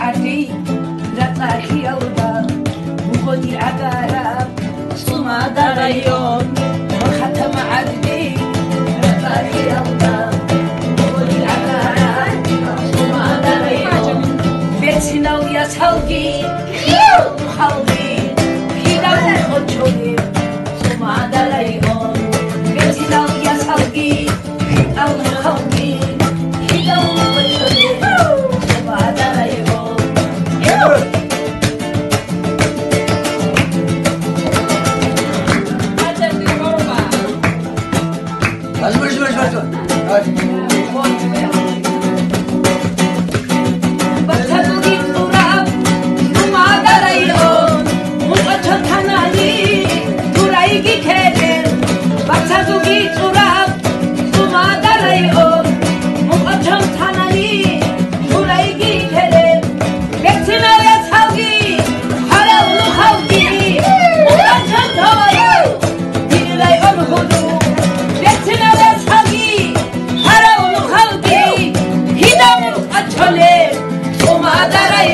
არტი რაწახიალდა უგოდი აგარა სტუმა დაღაიონ ხათმა არტი რაწახიალდა უგოდი აგარა სტუმა დაღაიონ ბეცინალია ცალგი ხალდი ხიდა ხოჩოდი სტუმა დაღაიონ ბეცინალია ცალგი ხიდა ხალდი ხიდა ხოჩოდი სტუმა დაღაიონ Toma,